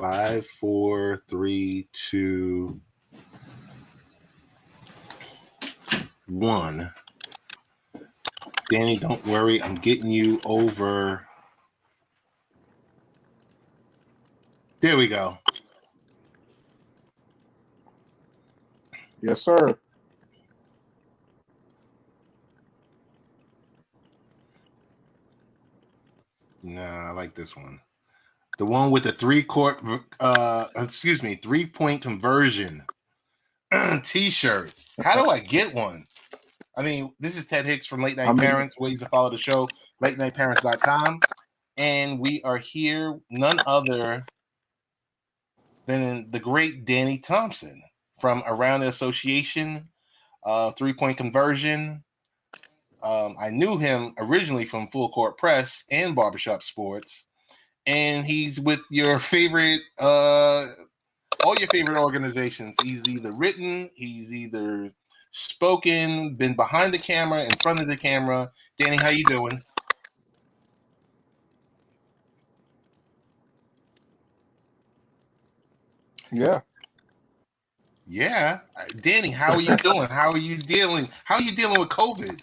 5, 4, 3, 2, 1. Danny, don't worry. I'm getting you over. There we go. Yes, sir. Nah, I like this one. The one with the 3-point conversion T-shirt. How do I get one? I mean, this is Ted Hicks from Late Night Parents. Ways to follow the show, latenightparents.com. And we are here, none other than the great Danny Thompson from Around the Association, 3-point conversion. I knew him originally from Full Court Press and Barbershop Sports. And he's with your favorite, all your favorite organizations. He's either written, he's either spoken, been behind the camera, in front of the camera. Danny, how you doing? Yeah. Yeah. Danny, how are you doing? How are you dealing? How are you dealing with COVID?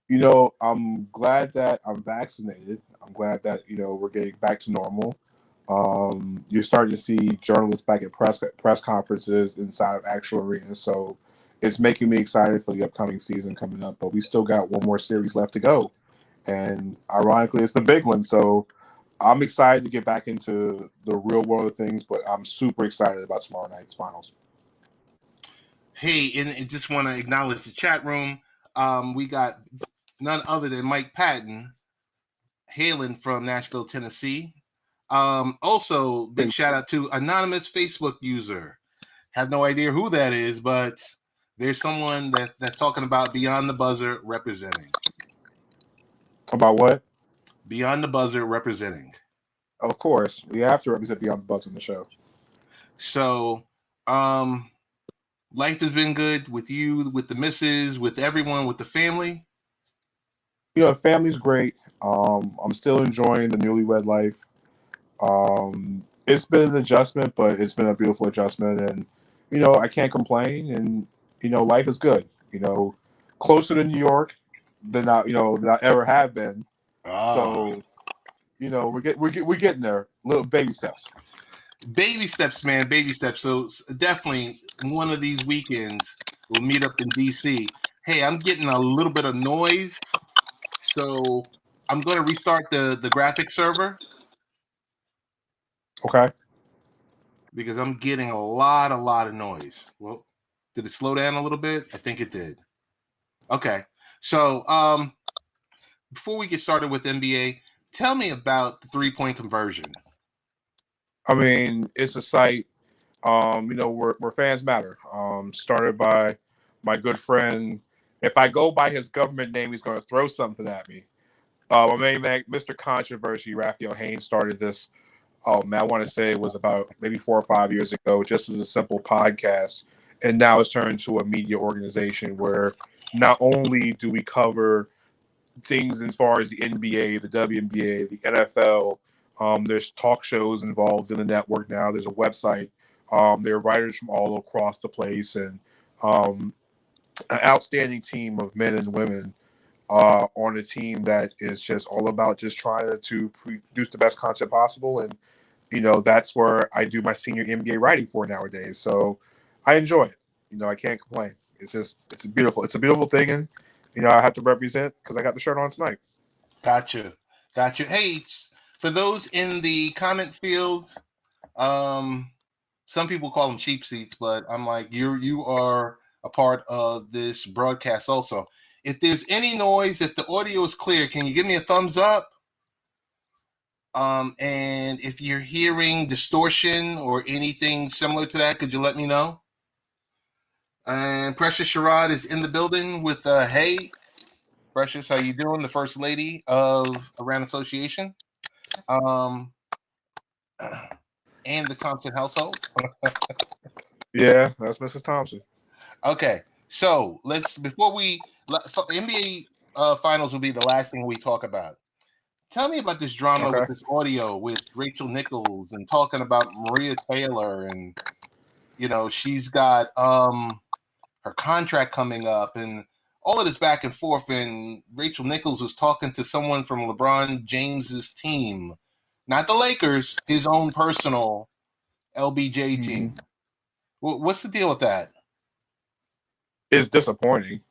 You know, I'm glad that I'm vaccinated. I'm glad that, we're getting back to normal. You're starting to see journalists back at press conferences inside of actual arenas. So it's making me excited for the upcoming season coming up. But we still got one more series left to go. And ironically, it's the big one. So I'm excited to get back into the real world of things, but I'm super excited about tomorrow night's finals. Hey, and just want to acknowledge the chat room. We got none other than Mike Patton hailing from Nashville, Tennessee. Also, big shout out to anonymous Facebook user. Have no idea who that is, but there's someone that's talking about Beyond the Buzzer representing. About what? Beyond the Buzzer representing. Of course, we have to represent Beyond the Buzzer on the show. So, life has been good with you, with the missus, with everyone, with the family. Family's great. I'm still enjoying the newlywed life. It's been an adjustment, but it's been a beautiful adjustment, and I can't complain. And life is good. Closer to New York than I ever have been. So we're getting there. Little baby steps. Baby steps, man. Baby steps. So definitely one of these weekends we'll meet up in DC. Hey, I'm getting a little bit of noise, so I'm going to restart the graphics server. Okay. Because I'm getting a lot of noise. Well, did it slow down a little bit? I think it did. Okay. So before we get started with NBA, tell me about the 3-point conversion. I mean, it's a site, where fans matter. Started by my good friend. If I go by his government name, he's going to throw something at me. My main man, Mr. Controversy, Raphael Haynes, started this. Oh man, I want to say it was about maybe 4 or 5 years ago, just as a simple podcast, and now it's turned into a media organization where not only do we cover things as far as the NBA, the WNBA, the NFL. There's talk shows involved in the network now. There's a website. There are writers from all across the place, and an outstanding team of men and women on a team that is just all about just trying to produce the best content possible. And that's where I do my senior NBA writing for nowadays. So I enjoy it. I can't complain. It's a beautiful thing, and I have to represent because I got the shirt on tonight. Gotcha. Hey, for those in the comment field, some people call them cheap seats, but I'm like, you are a part of this broadcast also. If there's any noise, if the audio is clear, can you give me a thumbs up? And if you're hearing distortion or anything similar to that, could you let me know? And Precious Sherrod is in the building with hey, Precious, how you doing? The first lady of Around Association, and the Thompson household. Yeah, that's Mrs. Thompson. Okay, so before we NBA finals will be the last thing we talk about. Tell me about this drama Okay. with this audio with Rachel Nichols and talking about Maria Taylor, and she's got her contract coming up and all of this back and forth, and Rachel Nichols was talking to someone from LeBron James's team, not the Lakers, his own personal LBJ team. What's the deal with that? It's disappointing.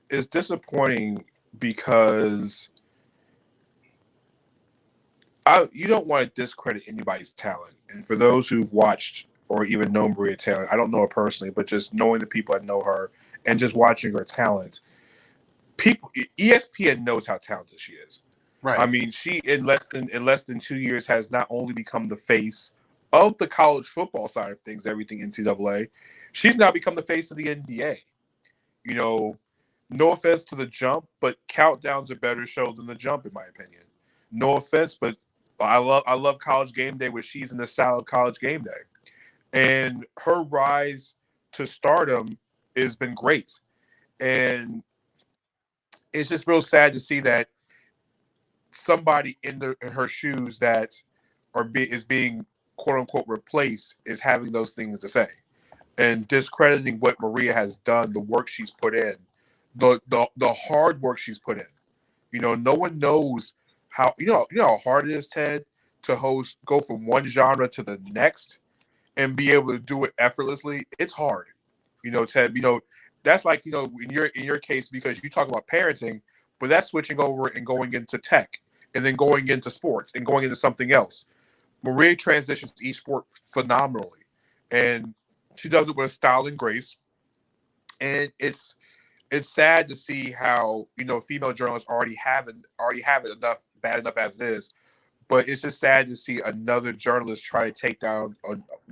It's disappointing because you don't want to discredit anybody's talent. And for those who've watched or even know Maria Taylor, I don't know her personally, but just knowing the people that know her and just watching her talent, ESPN knows how talented she is. Right. I mean, she in less than 2 years has not only become the face of the college football side of things, everything NCAA, she's now become the face of the NBA. No offense to The Jump, but Countdown's a better show than The Jump, in my opinion. No offense, but I love College Game Day, where she's in the style of College Game Day. And her rise to stardom has been great. And it's just real sad to see that somebody in her shoes that is being quote unquote replaced is having those things to say and discrediting what Maria has done, the work she's put in, the hard work she's put in. No one knows how how hard it is, Ted, to go from one genre to the next and be able to do it effortlessly. It's hard. Ted, that's like, in your case, because you talk about parenting, but that's switching over and going into tech and then going into sports and going into something else. Maria transitions each sport phenomenally, and she does it with style and grace. And it's sad to see how female journalists already have it enough bad enough as it is. But it's just sad to see another journalist try to take down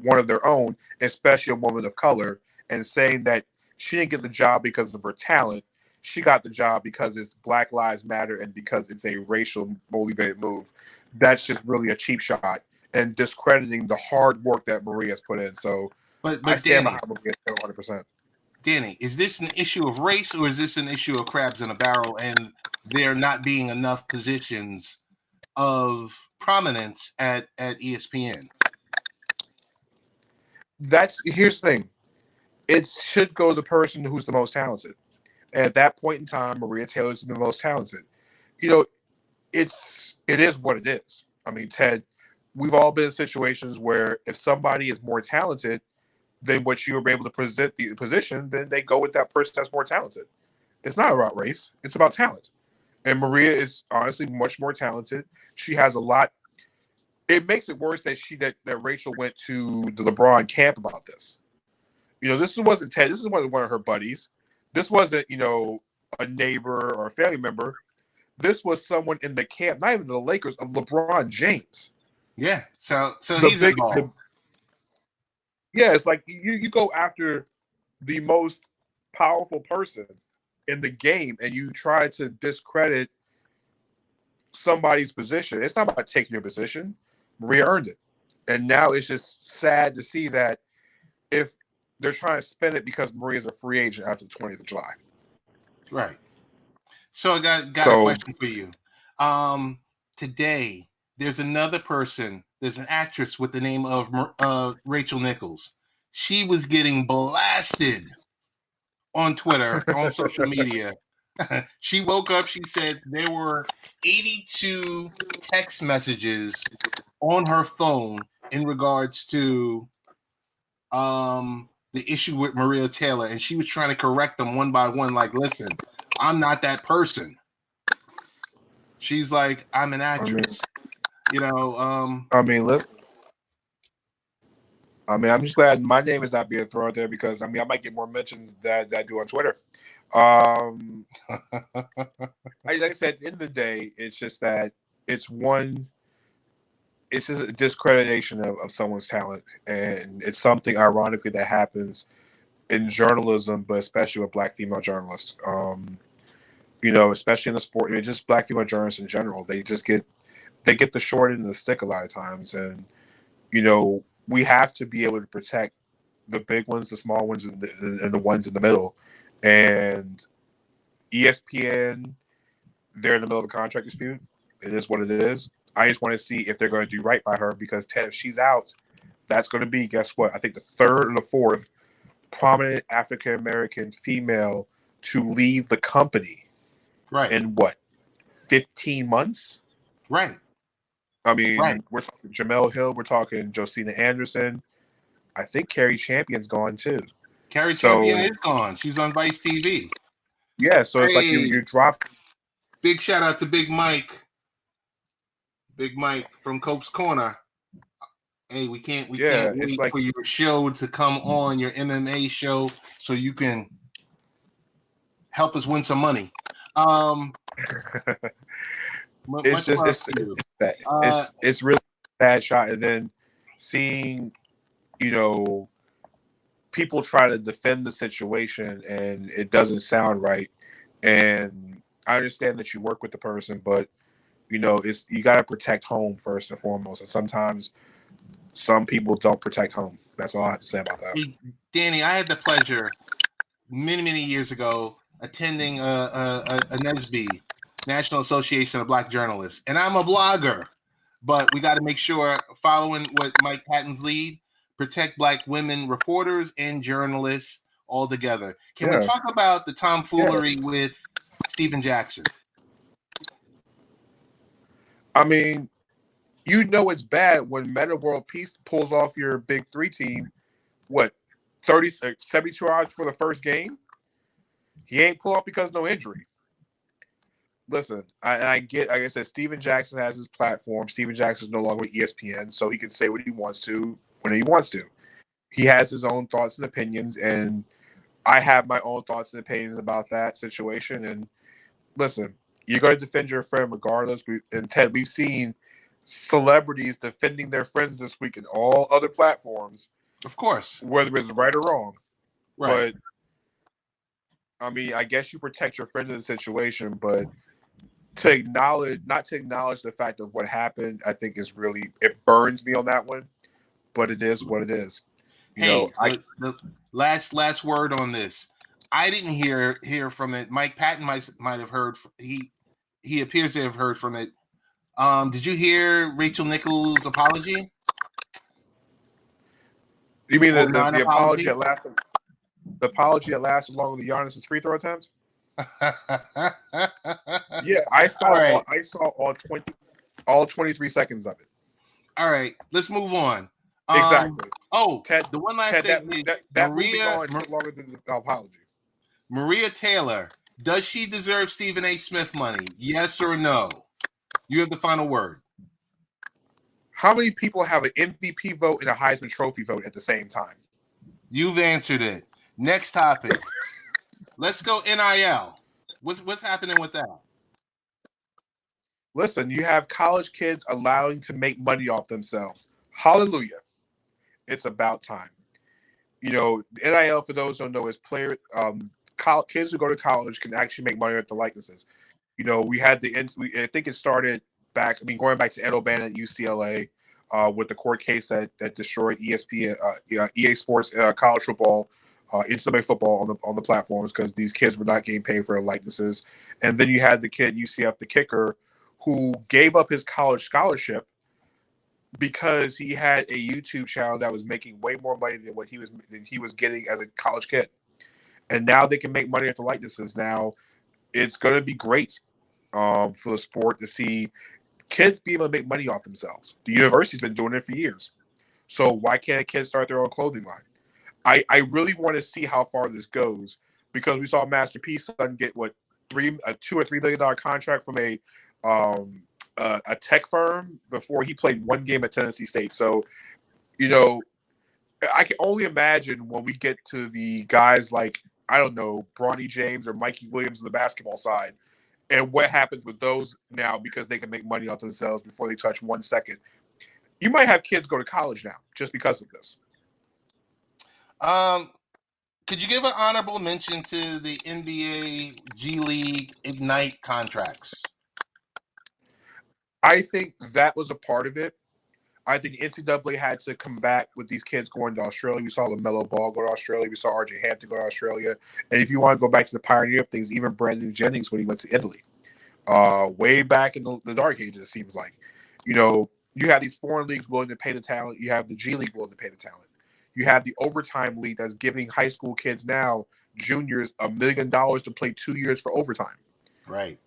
one of their own, especially a woman of color, and saying that she didn't get the job because of her talent. She got the job because it's Black Lives Matter and because it's a racial motivated move. That's just really a cheap shot and discrediting the hard work that Maria has put in. So but I stand Danny, behind Maria 100%. Danny, is this an issue of race, or is this an issue of crabs in a barrel and there not being enough positions of prominence at ESPN? Here's the thing. It should go to the person who's the most talented. And at that point in time, Maria Taylor's the most talented. It is what it is. I mean, Ted, we've all been in situations where if somebody is more talented than what you were able to present the position, then they go with that person that's more talented. It's not about race. It's about talent. And Maria is honestly much more talented. She has a lot. It makes it worse that Rachel went to the LeBron camp about this. This wasn't Ted. This wasn't one of her buddies. This wasn't, a neighbor or a family member. This was someone in the camp, not even the Lakers, of LeBron James. Yeah. So he's involved. It's like you go after the most powerful person in the game and you try to discredit somebody's position. It's not about taking your position. Maria earned it. And now it's just sad to see that if they're trying to spend it because Maria's a free agent after the 20th of July. Right. So I got a question for you. Today, there's another person. There's an actress with the name of Rachel Nichols. She was getting blasted on Twitter, on social media. She woke up. She said there were 82 text messages on her phone in regards to the issue with Maria Taylor, and she was trying to correct them one by one. Like, listen, I'm not that person. She's like, I'm an actress. listen. I'm just glad my name is not being thrown out there because I might get more mentions that I do on Twitter. Like I said, at the end of the day, it's just that it's just a discreditation of someone's talent, and it's something ironically that happens in journalism, but especially with Black female journalists. Especially in the sport, just Black female journalists in general, they get the short end of the stick a lot of times, and we have to be able to protect the big ones, the small ones, and the ones in the middle. And ESPN, they're in the middle of a contract dispute. It is what it is. I just want to see if they're going to do right by her because Ted, if she's out, that's going to be, guess what? I think the third or the fourth prominent African American female to leave the company Right. in what, 15 months? Right. I mean, Right. we're talking Jamel Hill, we're talking Josina Anderson. I think Carrie Champion's gone too. Carrie So- Champion is gone. She's on Vice TV. Yeah, so it's like Hey. you drop. Big shout out to Big Mike. Big Mike from Cope's Corner. Hey, we can't Yeah, it's wait like- for your show to come on, your MMA show, so you can help us win some money. It's just it's really a bad shot, and then seeing, you know, people try to defend the situation and it doesn't sound right. And I understand that you work with the person, but you know, it's you got to protect home first and foremost. And sometimes some people don't protect home. That's all I have to say about that. Hey, Danny, I had the pleasure many years ago attending a NASB, National Association of Black Journalists, and I'm a blogger, but we got to make sure, following what Mike Patton's lead, protect Black women reporters and journalists all together. Can we talk about the tomfoolery with Stephen Jackson? I mean, you know it's bad when Meta World Peace pulls off your big three team, what, 72 hours for the first game? He ain't pull off because no injury. Listen, I get, like I said, Stephen Jackson has his platform. Stephen Jackson is no longer with ESPN, so he can say what he wants to when he wants to. He has his own thoughts and opinions, and I have my own thoughts and opinions about that situation. And listen, you're going to defend your friend regardless. And Ted, we've seen celebrities defending their friends this week in all other platforms. Of course. Whether it's right or wrong. Right. But, I mean, I guess you protect your friend in the situation, but not to acknowledge the fact of what happened, I think is really, it burns me on that one, but it is what it is. The last word on this. I didn't hear from it. Mike Patton might have heard. He appears to have heard from it. Did you hear Rachel Nichols' apology? You mean the apology that lasted? The apology that lasted along with Giannis's free throw attempts? Yeah, I saw all 23 seconds of it. All right, let's move on. Exactly. Ted, the one last thing that Maria took longer than the apology. Maria Taylor, does she deserve Stephen A. Smith money? Yes or no? You have the final word. How many people have an MVP vote and a Heisman Trophy vote at the same time? You've answered it. Next topic. Let's go NIL. What's happening with that? Listen, you have college kids allowing to make money off themselves. Hallelujah. It's about time. You know, NIL, for those who don't know, is kids who go to college can actually make money off the likenesses. You know, we had I think it started back, going back to Ed O'Bannon at UCLA with the court case that destroyed ESPN, EA Sports college football, NCAA football on the platforms because these kids were not getting paid for their likenesses. And then you had the kid, UCF, the kicker, who gave up his college scholarship because he had a YouTube channel that was making way more money than what he was getting as a college kid. And now they can make money off the likenesses. Now it's going to be great for the sport to see kids be able to make money off themselves. The university's been doing it for years. So why can't a kid start their own clothing line? I really want to see how far this goes because we saw Master P's son get a $2 or $3 million contract from a tech firm before he played one game at Tennessee State. So, you know, I can only imagine when we get to the guys like, I don't know, Bronny James or Mikey Williams on the basketball side, and what happens with those now because they can make money off themselves before they touch 1 second. You might have kids go to college now just because of this. Could you give an honorable mention to the NBA, G League, Ignite contracts? I think that was a part of it. I think NCAA had to come back with these kids going to Australia. We saw LaMelo Ball go to Australia. We saw RJ Hampton go to Australia. And if you want to go back to the pioneer of things, even Brandon Jennings when he went to Italy. way back in the dark ages, it seems like. You have these foreign leagues willing to pay the talent. You have the G League willing to pay the talent. You have the overtime league that's giving high school kids now, juniors, $1 million to play 2 years for overtime. Right.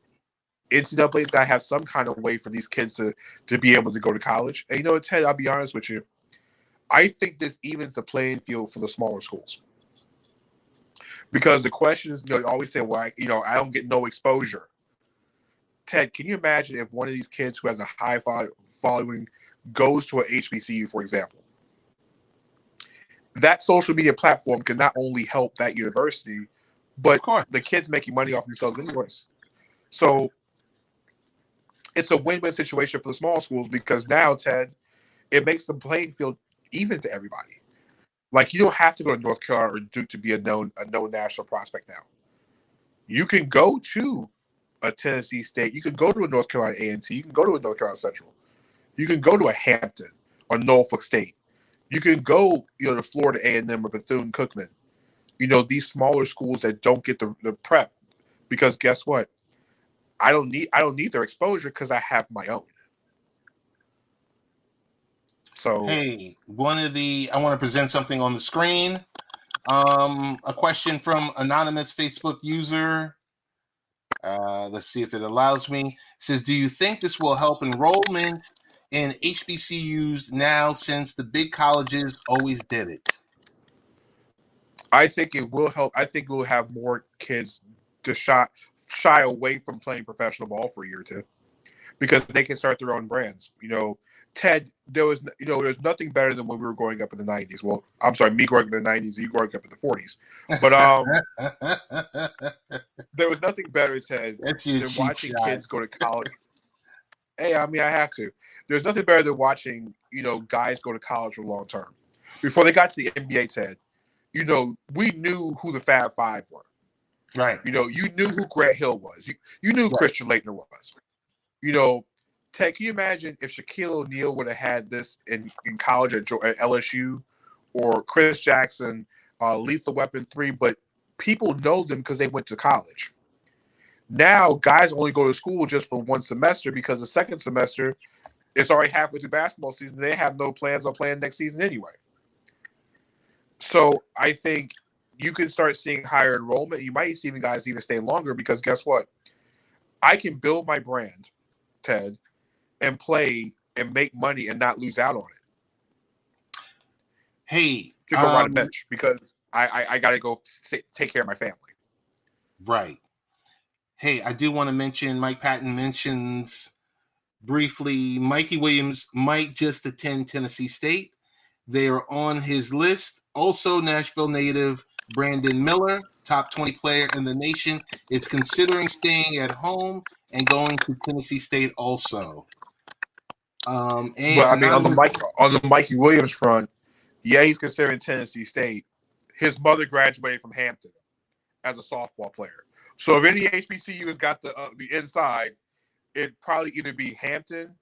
NCAA's got to have some kind of way for these kids to be able to go to college. And Ted, I'll be honest with you. I think this evens the playing field for the smaller schools. Because the question is, you always say, well, I don't get no exposure. Ted, can you imagine if one of these kids who has a high following goes to an HBCU, for example? That social media platform can not only help that university, but the kids making money off themselves anyways. So it's a win-win situation for the small schools because now, Ted, it makes the playing field even to everybody. Like, you don't have to go to North Carolina or Duke to be a known national prospect now. You can go to a Tennessee State. You can go to a North Carolina A&T. You can go to a North Carolina Central. You can go to a Hampton or Norfolk State. You can go, to Florida A&M or Bethune-Cookman. These smaller schools that don't get the prep, because guess what? I don't need their exposure because I have my own. So hey, I want to present something on the screen. A question from anonymous Facebook user. Let's see if it allows me. It says, do you think this will help enrollment in HBCUs now since the big colleges always did it? I think it will help. I think we'll have more kids to shy away from playing professional ball for a year or two because they can start their own brands. Ted, there's nothing better than when we were growing up in the 90s. Well, I'm sorry, me growing up in the 90s, you growing up in the 40s. But there was nothing better, Ted, than watching kids go to college. Hey, I have to. There's nothing better than watching, guys go to college for long term. Before they got to the NBA, Ted, we knew who the Fab Five were. Right. You knew who Grant Hill was. You knew Christian Laettner was. Ted, can you imagine if Shaquille O'Neal would have had this in college at LSU, or Chris Jackson, Lethal Weapon 3, but people know them because they went to college. Now, guys only go to school just for one semester because the second semester, it's already halfway through basketball season. They have no plans on playing next season anyway. So I think you can start seeing higher enrollment. You might see guys even stay longer because guess what? I can build my brand, Ted, and play and make money and not lose out on it. Hey, to go ride a bench because I got to go take care of my family. Right. Hey, I do want to mention Mike Patton mentions briefly Mikey Williams might just attend Tennessee State. They are on his list. Also, Nashville native Brandon Miller, top 20 player in the nation, is considering staying at home and going to Tennessee State also. And on the Mikey Williams front, yeah, he's considering Tennessee State. His mother graduated from Hampton as a softball player. So if any HBCU has got the inside, it'd probably either be Hampton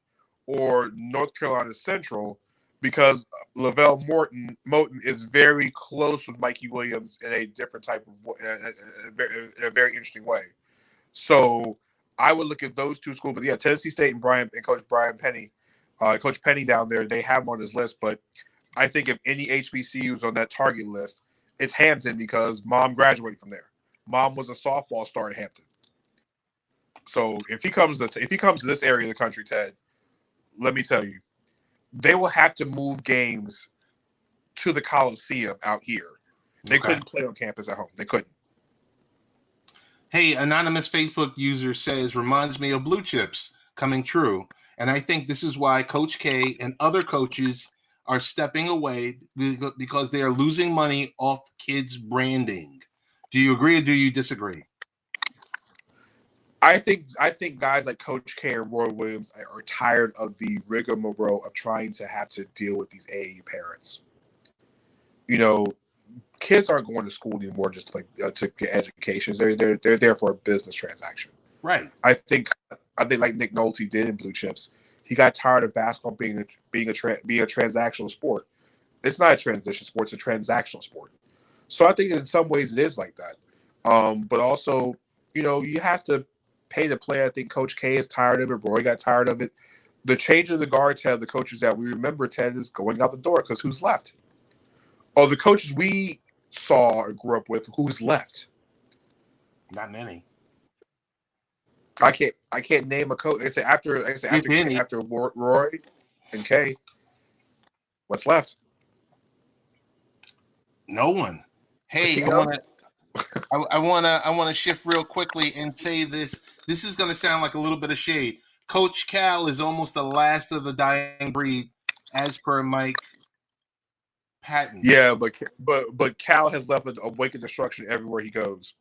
or North Carolina Central because Lavelle Moten is very close with Mikey Williams in a different type of in a very interesting way. So I would look at those two schools. But yeah, Tennessee State and Coach Brian Penny, Coach Penny down there, they have him on his list. But I think if any HBCUs on that target list, it's Hampton because mom graduated from there. Mom was a softball star at Hampton. So if he comes to this area of the country, Ted, let me tell you, they will have to move games to the Coliseum out here. They couldn't play on campus at home. They couldn't. Hey, anonymous Facebook user says, reminds me of Blue Chips coming true. And I think this is why Coach K and other coaches are stepping away because they are losing money off kids' branding. Do you agree or do you disagree? I think guys like Coach K and Roy Williams are tired of the rigmarole of trying to have to deal with these AAU parents. Kids aren't going to school anymore just to get education. They're there for a business transaction. Right. I think like Nick Nolte did in Blue Chips. He got tired of basketball being a transactional sport. It's not a transition sport; it's a transactional sport. So I think in some ways it is like that. But also, you have to pay to play. I think Coach K is tired of it. Roy got tired of it. The change of the guard, Ted, the coaches that we remember, Ted, is going out the door because who's left? Oh, the coaches we saw or grew up with, who's left? Not many. I can't name a coach. After Roy and K, what's left? No one. Hey, I want to shift real quickly and say this. This is going to sound like a little bit of shade. Coach Cal is almost the last of the dying breed, as per Mike Patton. Yeah, but Cal has left a wake of destruction everywhere he goes.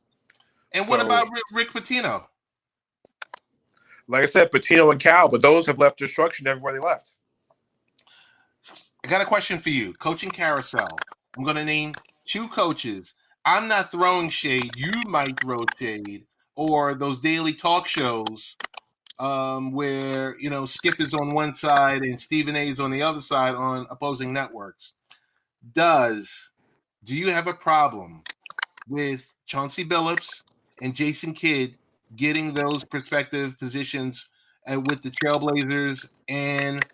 And what about Rick Pitino? Like I said, Pitino and Cal, but those have left destruction everywhere they left. I got a question for you. Coaching carousel. I'm going to name 2 coaches. I'm not throwing shade. You might throw shade. Or those daily talk shows where, Skip is on one side and Stephen A is on the other side on opposing networks. Do you have a problem with Chauncey Billups and Jason Kidd getting those prospective positions with the Trailblazers and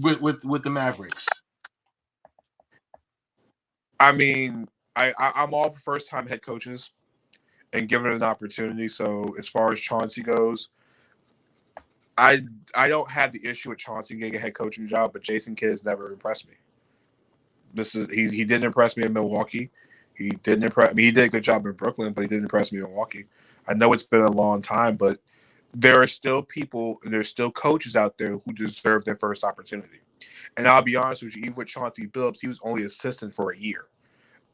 with the Mavericks? I mean, I'm all for first-time head coaches and giving it an opportunity. So as far as Chauncey goes, I don't have the issue with Chauncey getting a head coaching job, but Jason Kidd has never impressed me. He didn't impress me in Milwaukee. He didn't impress me. He did a good job in Brooklyn, but he didn't impress me in Milwaukee. I know it's been a long time, but there are still people and there's still coaches out there who deserve their first opportunity. And I'll be honest with you, even with Chauncey Billups, he was only assistant for a year.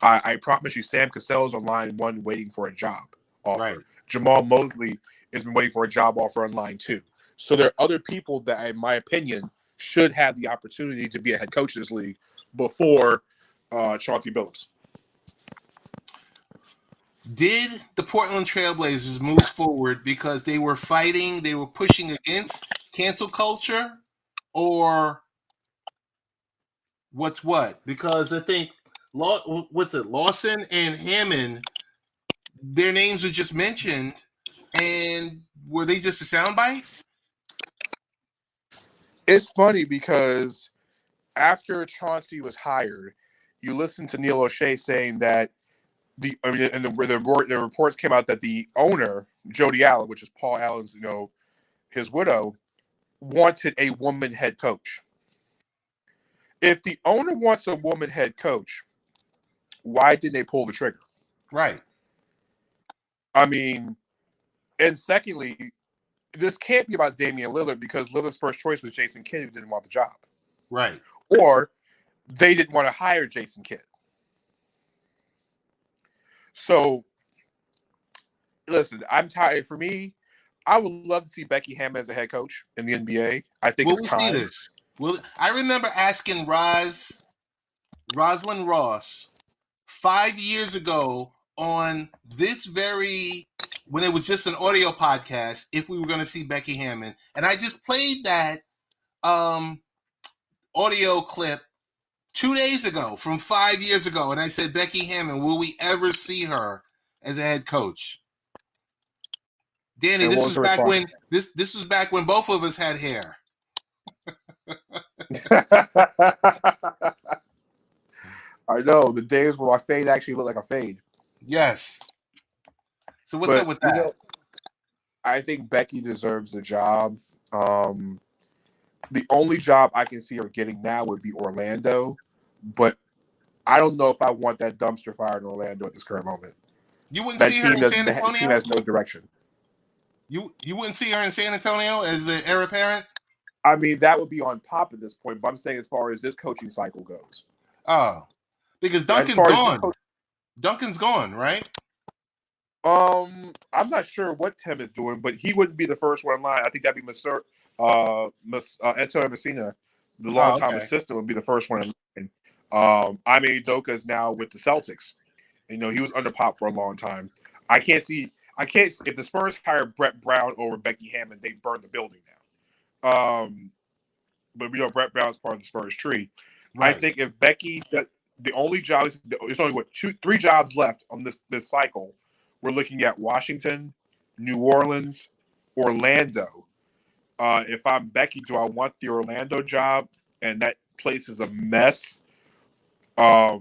I promise you, Sam Cassell is on line 1 waiting for a job offer. Right. Jamal Mosley has been waiting for a job offer on line 2. So there are other people that, in my opinion, should have the opportunity to be a head coach in this league before Chauncey Billups. Did the Portland Trailblazers move forward because they were pushing against cancel culture, or what's what? Because I think Lawson and Hammond, their names were just mentioned, and were they just a soundbite? It's funny because after Chauncey was hired, you listen to Neil O'Shea saying that the reports came out that the owner, Jody Allen, which is Paul Allen's, his widow, wanted a woman head coach. If the owner wants a woman head coach, why didn't they pull the trigger? Right. I mean, and secondly, this can't be about Damian Lillard because Lillard's first choice was Jason Kidd, who didn't want the job. Right. Or they didn't want to hire Jason Kidd. So, listen, I'm tired. For me, I would love to see Becky Hammon as a head coach in the NBA. I think it's time. See this? I remember asking Rosalind Ross 5 years ago on this when it was just an audio podcast, if we were going to see Becky Hammon. And I just played that audio clip 2 days ago from 5 years ago. And I said, Becky Hammon, will we ever see her as a head coach? Danny, this was back when both of us had hair. I know, the days where my fade actually looked like a fade. Yes. So what's up with that? I think Becky deserves the job. The only job I can see her getting now would be Orlando, but I don't know if I want that dumpster fire in Orlando at this current moment. You wouldn't see her in San Antonio? That team has no direction. You wouldn't see her in San Antonio as the heir apparent? I mean, that would be on top at this point, but I'm saying as far as this coaching cycle goes. Oh, because Duncan's gone. Duncan's gone, right? I'm not sure what Tim is doing, but he wouldn't be the first one in line. I think that'd be Antonio Messina, the longtime assistant, would be the first one in line. Ime Udoka is now with the Celtics. He was under Pop for a long time. I can't see if the Spurs hire Brett Brown over Becky Hammon, they burn the building down. But we know Brett Brown's part of the Spurs tree. Right. I think if Becky, the only job there's only 3 jobs left on this cycle. We're looking at Washington, New Orleans, Orlando. If I'm Becky, do I want the Orlando job? And that place is a mess. I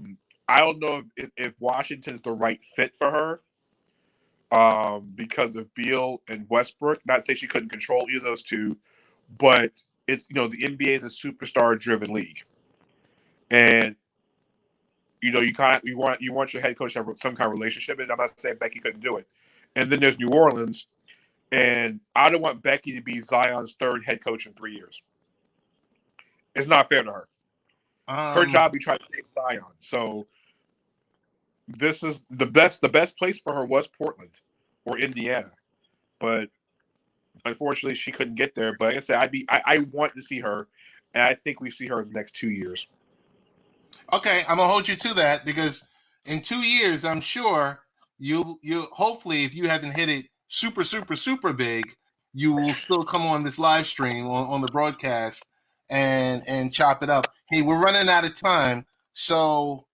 don't know if Washington's the right fit for her because of Beal and Westbrook. Not to say she couldn't control either of those two, but it's the NBA is a superstar-driven league, and you want your head coach to have some kind of relationship. And I'm not saying Becky couldn't do it. And then there's New Orleans, and I don't want Becky to be Zion's third head coach in 3 years. It's not fair to her. Her job be trying to take Zion. So this is the best. The best place for her was Portland or Indiana, but unfortunately she couldn't get there. But like I said, I want to see her, and I think we see her in the next 2 years. Okay, I'm gonna hold you to that because in 2 years, I'm sure you hopefully if you haven't hit it super big, you will still come on this live stream on the broadcast and chop it up. Hey, we're running out of time, so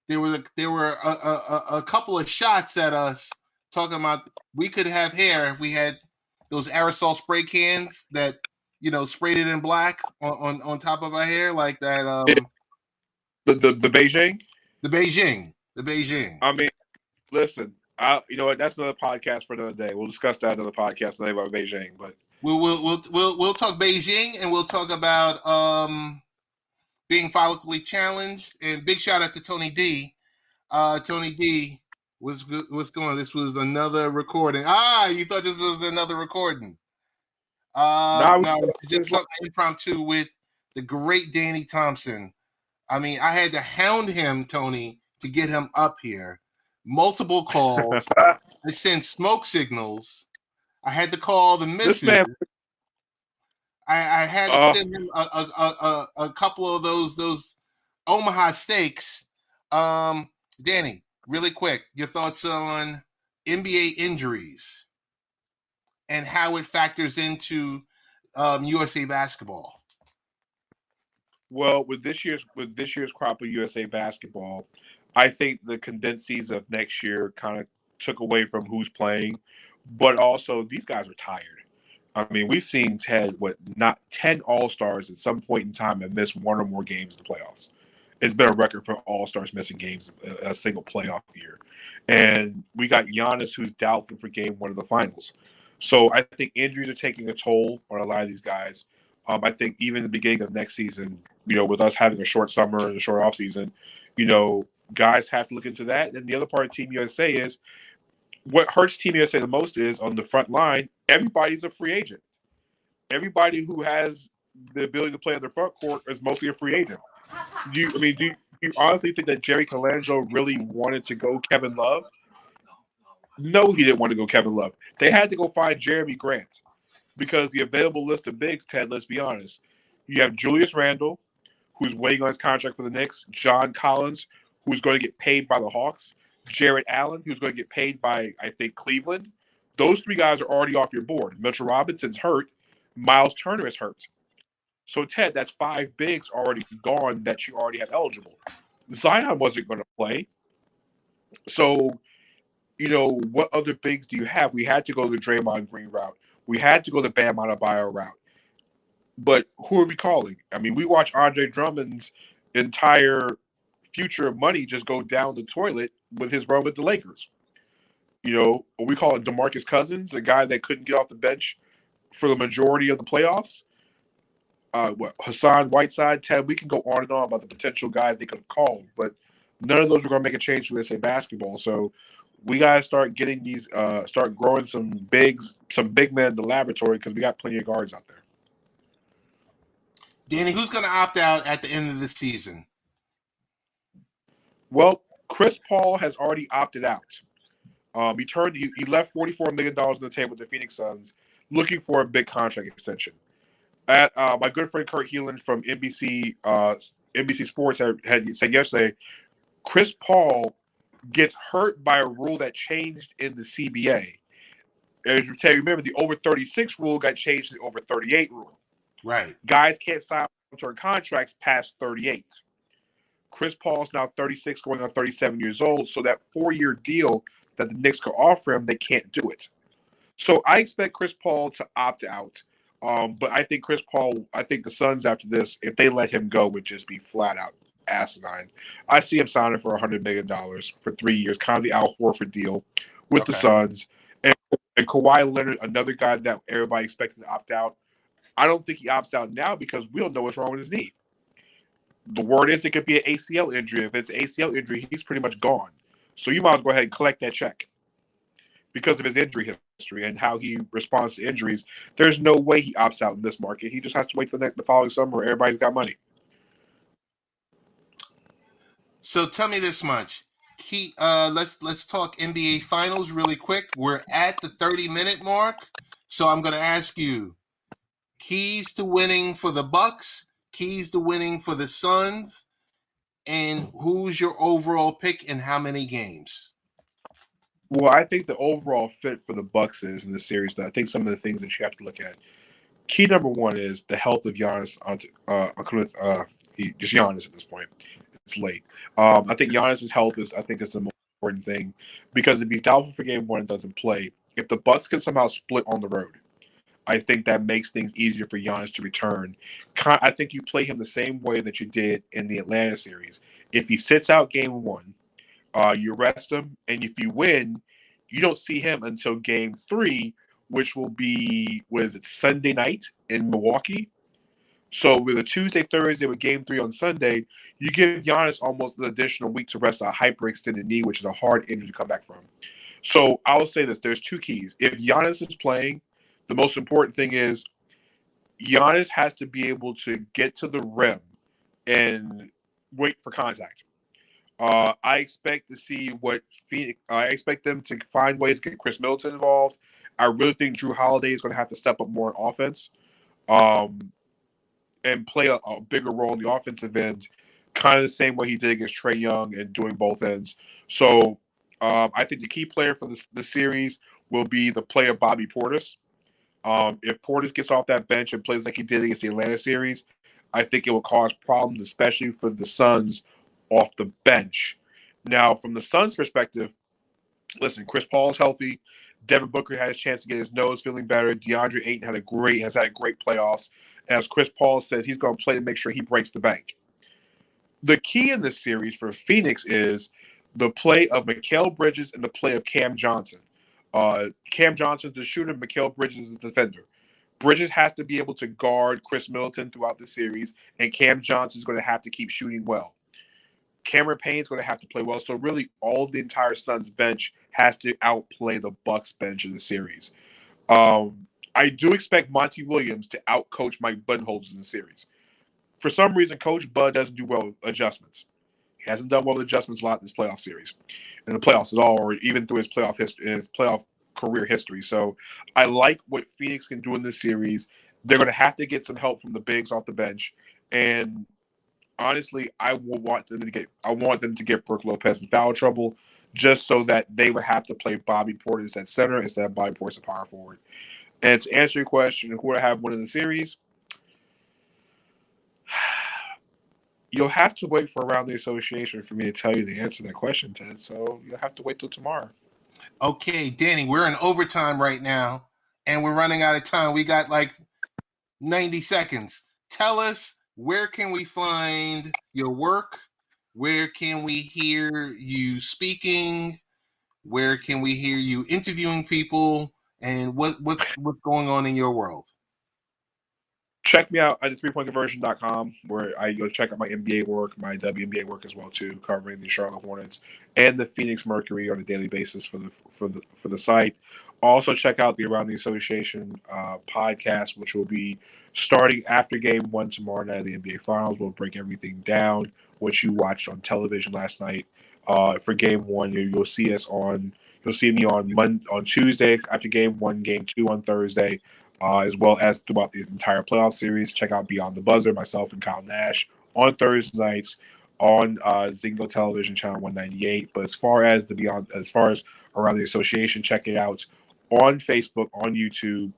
there were a couple of shots at us talking about we could have hair if we had those aerosol spray cans that sprayed it in black on top of our hair like that. The Beijing. The Beijing. I mean, listen. You know what? That's another podcast for another day. We'll discuss that another podcast about Beijing. But we'll talk Beijing and we'll talk about being follically challenged. And big shout out to Tony D. Tony D. What's going on? This was another recording. You thought this was another recording? No, just something impromptu with the great Danny Thompson. I mean, I had to hound him, Tony, to get him up here. Multiple calls. I sent smoke signals. I had to call the missus. I had to send him a couple of those Omaha steaks. Danny, really quick, your thoughts on NBA injuries and how it factors into USA basketball. Well, with this year's crop of USA basketball, I think the condensed season of next year kind of took away from who's playing, but also these guys are tired. I mean, we've seen 10 All-Stars at some point in time have missed one or more games in the playoffs. It's been a record for All-Stars missing games in a single playoff year. And we got Giannis, who's doubtful for game one of the finals. So I think injuries are taking a toll on a lot of these guys. I think even in the beginning of next season, with us having a short summer and a short offseason, guys have to look into that. And the other part of Team USA is what hurts Team USA the most is on the front line, everybody's a free agent. Everybody who has the ability to play on the front court is mostly a free agent. Do you honestly think that Jerry Colangelo really wanted to go Kevin Love? No, he didn't want to go Kevin Love. They had to go find Jeremy Grant because the available list of bigs, Ted, let's be honest. You have Julius Randle, who's waiting on his contract for the Knicks, John Collins, who's going to get paid by the Hawks, Jarrett Allen, who's going to get paid by, I think, Cleveland. Those three guys are already off your board. Mitchell Robinson's hurt. Miles Turner is hurt. So, Ted, that's 5 bigs already gone that you already have eligible. Zion wasn't going to play. So, what other bigs do you have? We had to go the Draymond Green route. We had to go the Bam Adebayo route. But who are we calling? I mean, we watch Andre Drummond's entire future of money just go down the toilet with his run with the Lakers. We call it DeMarcus Cousins, the guy that couldn't get off the bench for the majority of the playoffs. Hassan Whiteside, Ted, we can go on and on about the potential guys they could have called, but none of those are going to make a change to USA basketball. So we got to start getting these, start growing some big men in the laboratory because we got plenty of guards out there. Danny, who's going to opt out at the end of the season? Well, Chris Paul has already opted out. He left $44 million on the table with the Phoenix Suns, looking for a big contract extension. My good friend Kurt Heelan from NBC Sports had said yesterday, Chris Paul gets hurt by a rule that changed in the CBA. As you remember, the over 36 rule got changed to the over 38 rule. Right. Guys can't sign long-term contracts past 38. Chris Paul is now 36, going on 37 years old, so that 4-year deal that the Knicks could offer him, they can't do it. So I expect Chris Paul to opt out. But I think the Suns after this, if they let him go, would just be flat out asinine. I see him signing for $100 million for 3 years, kind of the Al Horford deal with the Suns. And Kawhi Leonard, another guy that everybody expected to opt out. I don't think he opts out now because we don't know what's wrong with his knee. The word is it could be an ACL injury. If it's an ACL injury, he's pretty much gone. So you might as well go ahead and collect that check because of his injury history and how he responds to injuries. There's no way he opts out in this market. He just has to wait till the following summer where everybody's got money. So tell me this much. Let's talk NBA Finals really quick. We're at the 30-minute mark, so I'm going to ask you keys to winning for the Bucks, keys to winning for the Suns, and who's your overall pick and how many games? Well, I think the overall fit for the Bucks is in the series. I think some of the things that you have to look at. Key number one is the health of Giannis. Just Giannis at this point. It's late. I think Giannis' health is the most important thing because if he's doubtful for game one and doesn't play, if the Bucks can somehow split on the road, I think that makes things easier for Giannis to return. I think you play him the same way that you did in the Atlanta series. If he sits out game one, you rest him, and if you win, you don't see him until game three, which will be Sunday night in Milwaukee. So with a Tuesday, Thursday, with game three on Sunday, you give Giannis almost an additional week to rest a hyperextended knee, which is a hard injury to come back from. So I will say this: there's two keys. If Giannis is playing, the most important thing is Giannis has to be able to get to the rim and wait for contact. I expect to see what Phoenix. I expect them to find ways to get Chris Middleton involved. I really think Drew Holiday is going to have to step up more on offense, and play a bigger role in the offensive end, kind of the same way he did against Trae Young and doing both ends. So I think the key player for the series will be the player Bobby Portis. If Portis gets off that bench and plays like he did against the Atlanta series, I think it will cause problems, especially for the Suns off the bench. Now, from the Suns' perspective, listen, Chris Paul's healthy. Devin Booker had a chance to get his nose feeling better. DeAndre Ayton has had great playoffs. As Chris Paul says, he's going to play to make sure he breaks the bank. The key in this series for Phoenix is the play of Mikal Bridges and the play of Cam Johnson. Cam Johnson's the shooter, Mikal Bridges is the defender. Bridges has to be able to guard Chris Middleton throughout the series, and Cam Johnson's going to have to keep shooting well. Cameron Payne's going to have to play well. So really, all the entire Suns bench has to outplay the Bucks bench in the series. I do expect Monty Williams to outcoach Mike Budenholzer in the series. For some reason, Coach Bud doesn't do well with adjustments. He hasn't done well with adjustments a lot in this playoff series, in the playoffs at all, or even through his playoff history, his playoff career history. So I like what Phoenix can do in this series. They're going to have to get some help from the bigs off the bench, and honestly, I want them to get Brook Lopez in foul trouble, just so that they would have to play Bobby Portis at center instead of Bobby Portis at power forward. And to answer your question, who would I have winning the series? You'll have to wait for around the association for me to tell you the answer to that question, Ted. So you'll have to wait till tomorrow. Okay, Danny, we're in overtime right now, and we're running out of time. We got like 90 seconds. Tell us, where can we find your work? Where can we hear you speaking? Where can we hear you interviewing people? And what's going on in your world? Check me out at threepointconversion.com, where I go check out my NBA work, my WNBA work as well too, covering the Charlotte Hornets and the Phoenix Mercury on a daily basis for the site. Also check out the Around the Association podcast, which will be starting after Game 1 tomorrow night of the NBA Finals. We'll break everything down, what you watched on television last night. For Game 1, you'll see me on Tuesday after Game 1, Game 2 on Thursday. As well as throughout this entire playoff series. Check out Beyond the Buzzer, myself and Kyle Nash, on Thursday nights on Zingo Television Channel 198. But as far as Around the Association, check it out on Facebook, on YouTube.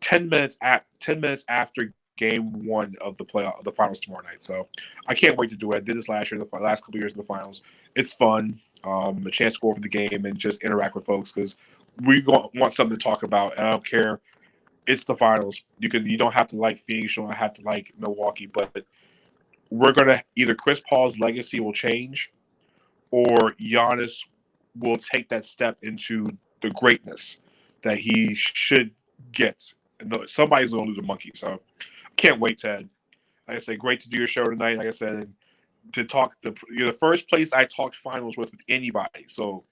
10 minutes after Game 1 of the finals tomorrow night. So I can't wait to do it. I did this last year, the last couple years of the finals. It's fun. a chance to go over the game and just interact with folks because we want something to talk about. And I don't care. It's the finals. You don't have to like Phoenix. You don't have to like Milwaukee, but we're gonna either Chris Paul's legacy will change, or Giannis will take that step into the greatness that he should get. And somebody's gonna lose a monkey. So can't wait, Ted. Like I said, great to do your show tonight. Like I said, to talk you're the first place I talked finals with anybody. So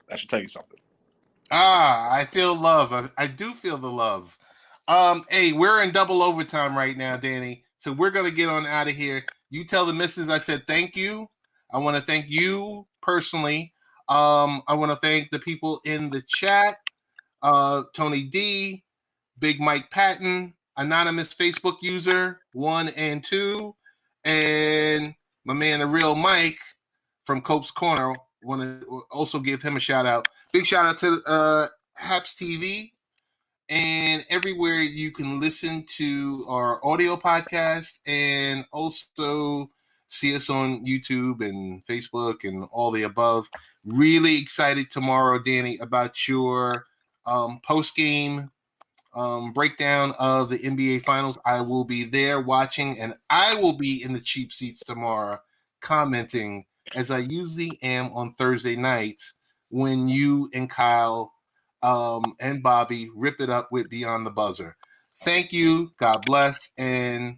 that should tell you something. I feel love. I do feel the love. Hey, we're in double overtime right now, Danny. So we're gonna get on out of here. You tell the missus I said thank you. I want to thank you personally. I want to thank the people in the chat. Tony D, Big Mike Patton, anonymous Facebook user 1 and 2, and my man the real Mike from Cope's Corner. Want to also give him a shout out. Big shout out to Haps TV and everywhere you can listen to our audio podcast and also see us on YouTube and Facebook and all the above. Really excited tomorrow, Danny, about your post-game breakdown of the NBA Finals. I will be there watching, and I will be in the cheap seats tomorrow commenting as I usually am on Thursday nights when you and Kyle and Bobby rip it up with Beyond the Buzzer. Thank you. God bless. And